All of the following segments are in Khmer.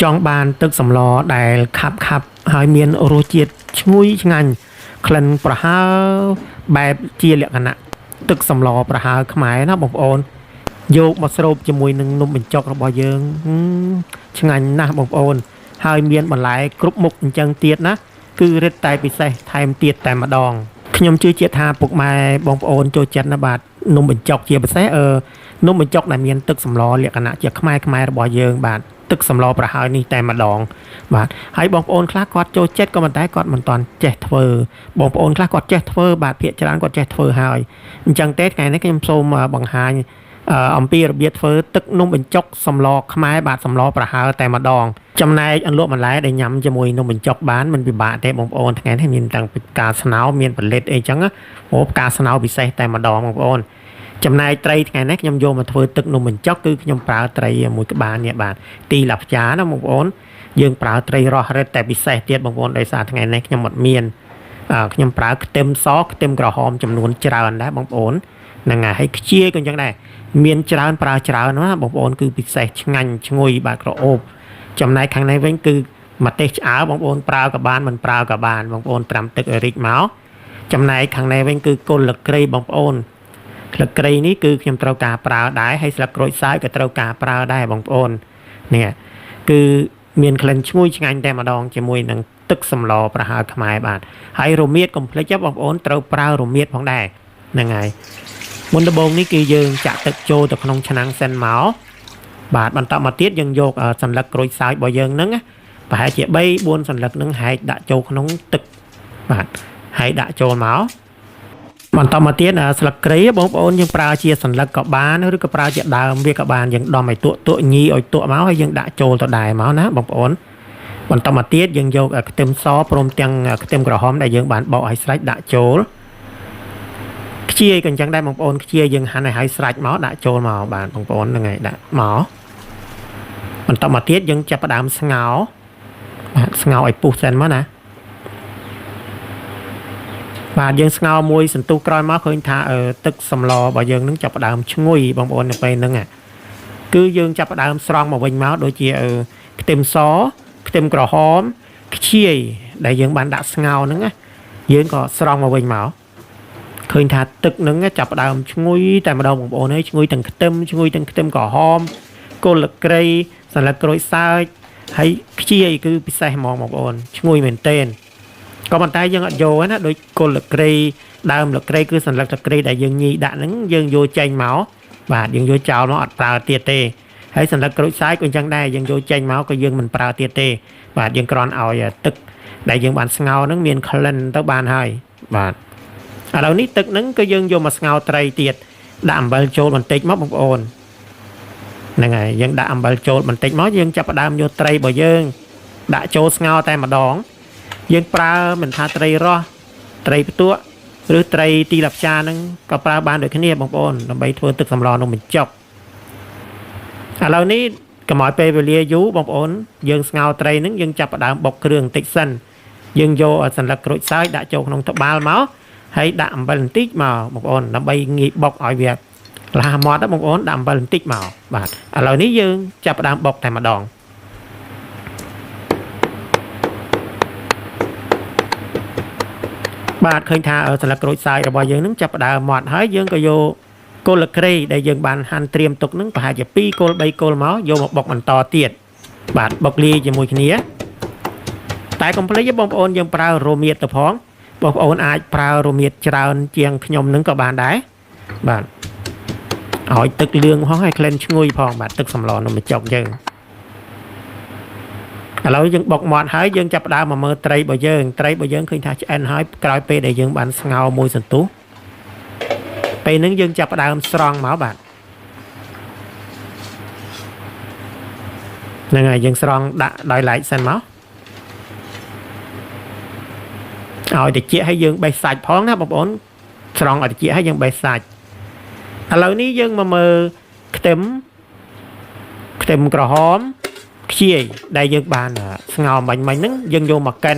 ចង់បានទឹកសម្លដែលខាប់ហើយមានរសជាតិឈ្ងុយឆ្ងាញ់ក្លិនប្រហើរបែបជាលក្ខណៈទឹកសម្លប្រហើរខ្មែរណាបងប្អូនយកមកស្រូបជាមួយនឹងនំបញ្ចុករបស់យើងឆ្ងាញ់ណាស់បងប្អូនហើយមានបន្លែគ្រប់មុខអញ្ចឹងទៀតណាគឺរឹតតែពិសេសថែមទៀតតែម្ដងខ្ញុំជឿជាក់ថាពុកម៉ែបងប្អូនចូលចិត្តណាបាទនំបញ្ចុកជាពិសេសនំបញ្ចុកដែលមានទឹកសម្លលក្ខណៈជាខ្មែររបស់យើងបាទទឹកសម្លប្រហើរនេះតែម្ដងបាទហើយបងប្អូនខ្លះគាត់ចូលចិត្តក៏ប៉ុន្តែគាត់មិនទាន់ចេះធ្វើបងប្អូនខ្លះគាត់ចេះធ្វើបាទភាគច្រើនគាត់ចេះធ្វើហើយអញ្ចឹងទេថ្ងៃនេះខ្ញុំសូមបង្ហាញអំពីរបៀបធ្វើទឹកនំបញ្ចុកសម្លខ្មែរបាទសម្លប្រហើរតែម្ដងចំណែកអន្លក់បន្លែដែលញ៉ាំជាមួយនំបញ្ចុកបានមិនពិបាកទេបងប្អូនថ្ងៃនេះមានទាំងផ្កាស្នោមានផលិតអីចឹងអូផ្កាស្នោពិសេសតែម្ដងបងប្អូនចំណែកត្រីថ្ងៃនេះខ្ញុំយកមកធ្វើទឹកនំបញ្ចុកគឺខ្ញុំប្រើត្រីមួយក្បាលនេះបាទទីឡាផ្ចាណាបងប្អូនយើងប្រើត្រីរស់រឹតតែពិសេសទៀតបងប្អូនដោយសារថ្ងៃនេះខ្ញុំអត់មានខ្ញុំប្រើខ្ទឹមសខ្ទឹមក្រហមចំនួនច្រើនដែរបងប្អូនហ្នឹងហើយខ្ជាយក៏អញ្ចឹងដែរមានច្រើនប្រើច្រើនណាបងប្អូនគឺពិសេសឆ្ងាញ់ឈ្ងុយបាទក្រអូបចំណែកខាងនេះវិញគឺម្ទេសឆ្អើរបងប្អូនប្រើក៏បានមិនប្រើក៏បានបងប្អូនត្រាំទឹកឲ្យរីកមកចំណែកខាងនេះវិញគឺគល់លក្រីបងប្អូនស្លឹកគ្រៃនេះគឺខ្ញុំត្រូវការប្រើដែរហើយស្លឹកក្រូចសើចក៏ត្រូវការប្រើដែរបងប្អូននេះគឺមានក្លិនឈ្ងុយឆ្ងាញ់តែម្ដងជាមួយនឹងទឹកសម្លប្រហើរខ្មែរបាទហើយរមៀតកុំភ្លេចបងប្អូនត្រូវប្រើរមៀតផងដែរហ្នឹងហើយមុនដំបូងនេះគឺយើងចាក់ទឹកចូលទៅក្នុងឆ្នាំងសិនមកបាទបន្តមកទៀតយើងយកសន្លឹកក្រូចសើចរបស់យើងហ្នឹងប្រហែលជា3 4សន្លឹកហ្នឹងហែកដាក់ចូលក្នុងទឹកបាទហែកដាក់ចូលមកបន្តមកទៀតស្លឹកគ្រៃបងប្អូនយើងប្រើជាសន្លឹកក៏បានឬក៏ប្រើជាដើមវាក៏បានយើងដំឲ្យទក់ញីឲ្យទក់មកហើយយើងដាក់ចូលទៅដែរមកណាបងប្អូនបន្តមកទៀតយើងយកខ្ទឹមសព្រមទាំងខ្ទឹមក្រហមដែលយើងបានបោកឲ្យស្រេចដាក់ចូលខ្ជាយក៏អញ្ចឹងដែរបងប្អូនខ្ជាយយើងហាន់ឲ្យហើយស្រេចមកដាក់ចូលមកបាទបងប្អូនហ្នឹងហើយដាក់មកបន្តមកទៀតយើងចាប់ផ្ដើមស្ងោរបាទស្ងោរឲ្យពុះសិនមកណាបាទយើងស្ងោរមួយសន្ទុះក្រោយមកឃើញថាទឹកសម្លរបស់យើងនឹងចាប់ផ្ដើមឈ្ងុយបងប្អូននៅពេលហ្នឹងគឺយើងចាប់ផ្ដើមស្រង់មកវិញមកដូចជាខ្ទឹមសខ្ទឹមក្រហមខ្ជាយដែលយើងបានដាក់ស្ងោរហ្នឹងយើងក៏ស្រង់មកវិញមកឃើញថាទឹកហ្នឹងចាប់ផ្ដើមឈ្ងុយតែម្ដងបងប្អូនហើយឈ្ងុយទាំងខ្ទឹមឈ្ងុយទាំងខ្ទឹមក្រហមគល់លក្រីសន្លឹកក្រូចសើចហើយខ្ជាយគឺពិសេសហ្មងបងប្អូនឈ្ងុយមែនទែនក៏ប៉ុន្តែយើងអត់យកណាដូចគល់លក្រីដើមលក្រីគឺសន្លឹកលក្រីដែលយើងញីដាក់ហ្នឹងយើងយកចេញមកបាទយើងយកចោលមកអត់ប្រើទៀតទេហើយសន្លឹកក្រូចសើចក៏អញ្ចឹងដែរយើងយកចេញមកក៏យើងមិនប្រើទៀតទេបាទយើងគ្រាន់ឲ្យទឹកដែលយើងបានស្ងោរហ្នឹងមានក្លិនទៅបានហើយបាទឥឡូវនេះទឹកហ្នឹងក៏យើងយកមកស្ងោរត្រីទៀតដាក់អំបិលចូលបន្តិចមកបងប្អូនហ្នឹងហើយយើងដាក់អំបិលចូលបន្តិចមកយើងចាប់ផ្ដើមយកត្រីរបស់យើងដាក់ចូលស្ងោរតែម្ដងយើងប្រើមិនថាត្រីរស់ត្រីផ្ទក់ឬត្រីទីឡាផ្ចាហ្នឹងក៏ប្រើបានដូចគ្នាបងប្អូនដើម្បីធ្វើទឹកសម្លនំបញ្ចុកឥឡូវនេះកុំឲ្យពេលវេលាយូរបងប្អូនយើងស្ងោរត្រីហ្នឹងយើងចាប់ផ្ដើមបុកគ្រឿងបន្តិចសិនយើងយកសន្លឹកក្រូចសើចដាក់ចូលក្នុងត្បាល់មកហើយដាក់អំបិលបន្តិចមកបងប្អូនដើម្បីងាយបុកឲ្យវាលាស់មាត់បងប្អូនដាក់អំបិលបន្តិចមកបាទឥឡូវនេះយើងចាប់ផ្ដើមបុកតែម្ដងបាទឃើញថាសន្លឹកក្រូចសើចរបស់យើងនឹងចាប់ផ្ដើមមាត់ហើយយើងក៏យកគល់លក្រីដែលយើងបានហាន់ត្រៀមទុកនឹងប្រហែលជា2គល់3គល់មកយកមកបុកបន្តទៀតបាទបុកលាយជាមួយគ្នាតែកុំភ្លេចបងប្អូនយើងប្រើរមៀតទៅផងបងប្អូនអាចប្រើរមៀតច្រើនជាងខ្ញុំនឹងក៏បានដែរបាទឲ្យទឹកលឿងផងឲ្យក្លិនឈ្ងុយផងបាទទឹកសម្លនំបញ្ចុកយើងឥឡូវយើងបុកមាត់ហើយយើងចាប់ផ្ដើមមកមើលត្រីរបស់យើងឃើញថាឆ្អិនហើយក្រោយពេលដែលយើងបានស្ងោរមួយសន្ទុះពេលហ្នឹងយើងចាប់ផ្ដើមស្រង់មកបាទហ្នឹងហើយយើងស្រង់ដាក់ដោយឡែកសិនមកឲ្យតិចឲ្យយើងបេះសាច់ផងណាបងប្អូនស្រង់ឲ្យតិចឲ្យយើងបេះសាច់ឥឡូវនេះយើងមកមើលខ្ទឹមក្រហមខ្ជាយដែលយើងបានស្ងោរមិញហ្នឹងយើងយកមកកិន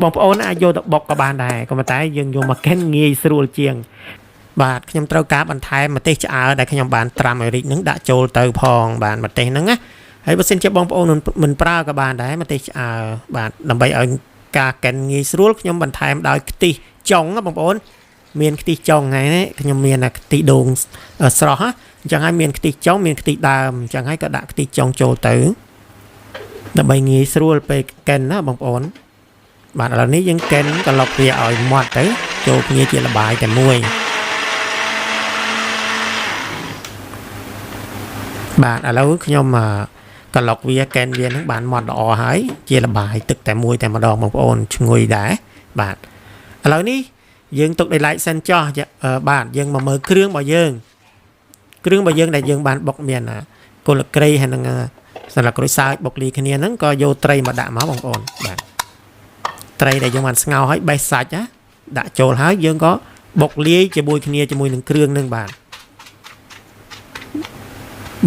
បងប្អូនអាចយកទៅបុកក៏បានដែរក៏ប៉ុន្តែយើងយកមកកិនងាយស្រួលជាងបាទខ្ញុំត្រូវការបន្ថែមម្ទេសឆ្អើរដែលខ្ញុំបានត្រាំឲ្យរីកហ្នឹងដាក់ចូលទៅផងបាទម្ទេសហ្នឹងណា ហើយបើសិនជាបងប្អូនមិនប្រើក៏បានដែរម្ទេសឆ្អើរបាទដើម្បីឲ្យការកិនងាយស្រួលខ្ញុំបន្ថែមដោយខ្ទិះចុងបងប្អូនមានខ្ទិះចុងហ្នឹងខ្ញុំមានខ្ទិះដូងស្រស់អញ្ចឹងហើយមានខ្ទិះចុងមានខ្ទិះដើមអញ្ចឹងហើយក៏ដាក់ខ្ទិះចុងចូលទៅដើម្បីងាយស្រួលពេលកិនណាបងប្អូនបាទឥឡូវនេះយើងកិនត្រឡប់វាឲ្យម៉ត់ទៅចូលគ្នាជាល្បាយតែមួយបាទឥឡូវខ្ញុំក្លុកវាកែនវានឹងបានម៉ត់ល្អហើយជាល្បាយទឹកតែមួយតែម្ដងបងប្អូនឈ្ងុយដែរបាទឥឡូវនេះយើងទុកដោយឡែកសិនចោះបាទយើងមកមើលគ្រឿងរបស់យើងដែលយើងបានបុកមានគល់ក្រីហើយនឹងសន្លឹកក្រូចសើចបុកលីគ្នាហ្នឹងក៏យកត្រីមកដាក់មកបងប្អូនបាទត្រីដែលយើងបានស្ងោរហើយបេះសាច់ណាដាក់ចូលហើយយើងក៏បុកលាយជាមួយគ្នាជាមួយនឹងគ្រឿងហ្នឹងបាទ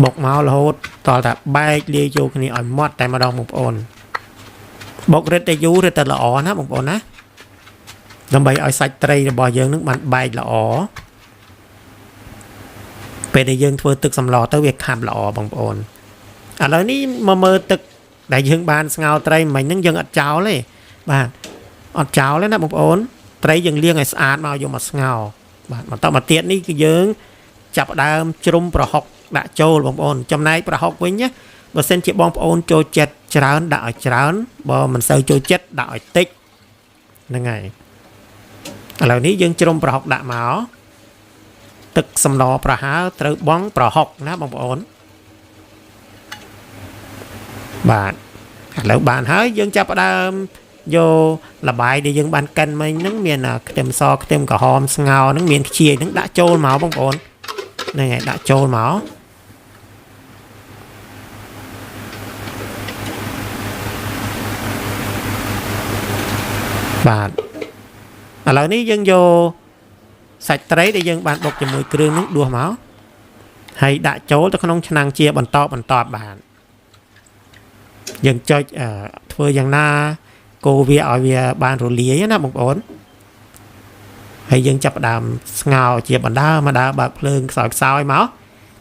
បុកមករហូតតតែបែកលាយចូលគ្នាឲ្យម៉ត់តែម្ដងបងប្អូនបុករឹតតែយូររឹតតែល្អណាបងប្អូនណាដើម្បីឲ្យសាច់ត្រីរបស់យើងនឹងបានបែកល្អពេលដែលយើងធ្វើទឹកសម្លទៅវាខាប់ល្អបងប្អូនឥឡូវនេះមកមើលទឹកដែលយើងបានស្ងោរត្រីមិញហ្នឹងយើងអត់ចោលទេបាទអត់ចោលទេណាបងប្អូនត្រីយើងលាងឲ្យស្អាតមកយកមកស្ងោរបាទបន្តមកទៀតនេះគឺយើងចាប់ដើមជ្រុំប្រហុកដាក់ចូលបងប្អូនចំណែកប្រហុកវិញណាបើសិនជាបងប្អូនចូលចិត្តច្រើនដាក់ឲ្យច្រើនបើមិនសូវចូលចិត្តដាក់ឲ្យតិចហ្នឹងហើយឥឡូវនេះយើងជ្រុំប្រហុកដាក់មកទឹកសម្លប្រហើរត្រូវបង់ប្រហុកណាបងប្អូនបាទឥឡូវបានហើយយើងចាប់ផ្ដើមយកលបាយដែលយើងបានកិនមិញហ្នឹងមានខ្ទឹមសខ្ទឹមក្រហមស្ងោរហ្នឹងមានខ្ជាយហ្នឹងដាក់ចូលមកបងប្អូនហ្នឹងហើយដាក់ចូលមកបាទឥឡូវនេះយើងយកសាច់ត្រីដែលយើងបានបុកជាមួយគ្រឿងនោះដួសមកហើយដាក់ចូលទៅក្នុងឆ្នាំងជាបន្តបាទយើងចុចធ្វើយ៉ាងណាកូរវាឲ្យវាបានរលាយណាបងប្អូនហើយយើងចាប់ផ្ដើមស្ងោរជាបណ្ដើបើកភ្លើងខ្សោយមក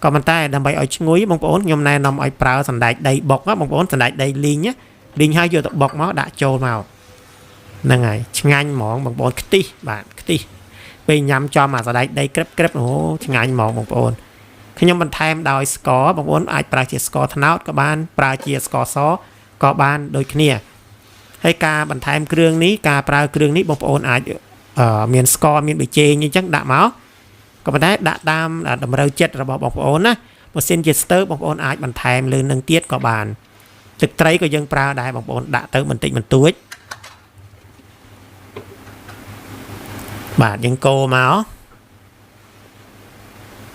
ក៏ប៉ុន្តែដើម្បីឲ្យឈ្ងុយបងប្អូនខ្ញុំណែនាំឲ្យប្រើសណ្ដែកដីបុកណាបងប្អូនសណ្ដែកដីលីងហើយយកទៅបុកមកដាក់ចូលមកហ្នឹងហើយឆ្ងាញ់ហ្មងបងប្អូនខ្ទិះបាទខ្ទិះពេលញ៉ាំចំអាសណ្ដែកដីក្រិបអូឆ្ងាញ់ហ្មងបងប្អូនខ្ញុំបន្ថែមដោយស្ករបងប្អូនអាចប្រើជាស្ករត្នោតក៏បានប្រើជាស្ករសក៏បានដូចគ្នាហើយការបន្ថែមគ្រឿងនេះការប្រើគ្រឿងនេះបងប្អូនអាចមានស្ករមានប៊ីចេងអញ្ចឹងដាក់មកក៏ប៉ុន្តែដាក់តាមតម្រូវចិត្តរបស់បងប្អូនណាបើសិនជាស្ទើបងប្អូនអាចបន្ថែមលើនឹងទៀតក៏បានទឹកត្រីក៏យើងប្រើដែរបងប្អូនដាក់ទៅបន្តិចបន្តួចបាទយើងកូរមក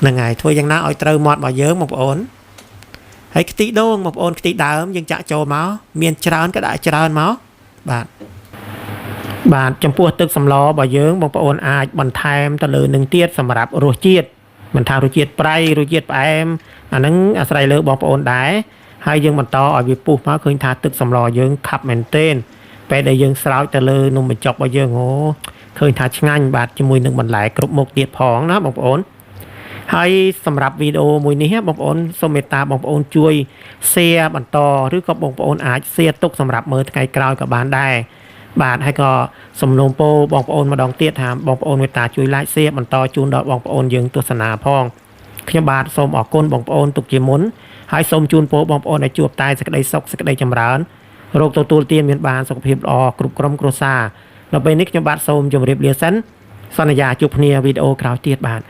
ហ្នឹងហើយធ្វើយ៉ាងណាឲ្យត្រូវមាត់របស់យើងបងប្អូនហើយខ្ទិះដូងបងប្អូនខ្ទិះដើមយើងចាក់ចូលមកមានច្រើនក៏ដាក់ច្រើនមកបាទចំពោះទឹកសម្លរបស់យើងបងប្អូនអាចបន្ថែមទៅលើនឹងទៀតសម្រាប់រសជាតិមិនថារសជាតិប្រៃរសជាតិផ្អែមអាហ្នឹងអាស្រ័យលើបងប្អូនដែរហើយយើងបន្តឲ្យវាពុះមកឃើញថាទឹកសម្លយើងខាប់មែនទែនពេលដែលយើងស្រោចទៅលើនំបញ្ចុករបស់យើងឃើញថាឆ្ងាញ់បាទជាមួយនឹងបន្លែគ្រប់មុខទៀតផងណាបងប្អូនហើយសម្រាប់វីដេអូមួយនេះបងប្អូនសូមមេត្តាបងប្អូនជួយ share បន្តឬក៏បងប្អូនអាច share ទុកសម្រាប់មើលថ្ងៃក្រោយក៏បានដែរបាទហើយក៏សំណូមពរបងប្អូនម្ដងទៀតថាបងប្អូនមេត្តាជួយ like share បន្តជូនដល់បងប្អូនយើងទស្សនាផងខ្ញុំបាទសូមអរគុណបងប្អូនទុកជាមុនហើយសូមជូនពរបងប្អូនឲ្យជួបតែសេចក្តីសុខសេចក្តីចម្រើនរកទទួលទានមានបានសុខភាពល្អគ្រប់ក្រុមគ្រួសារដល់ពេលនេះខ្ញុំបាទសូមជម្រាបលាសិនសន្យាជួបគ្នាវីដេអូក្រោយទៀតបាទ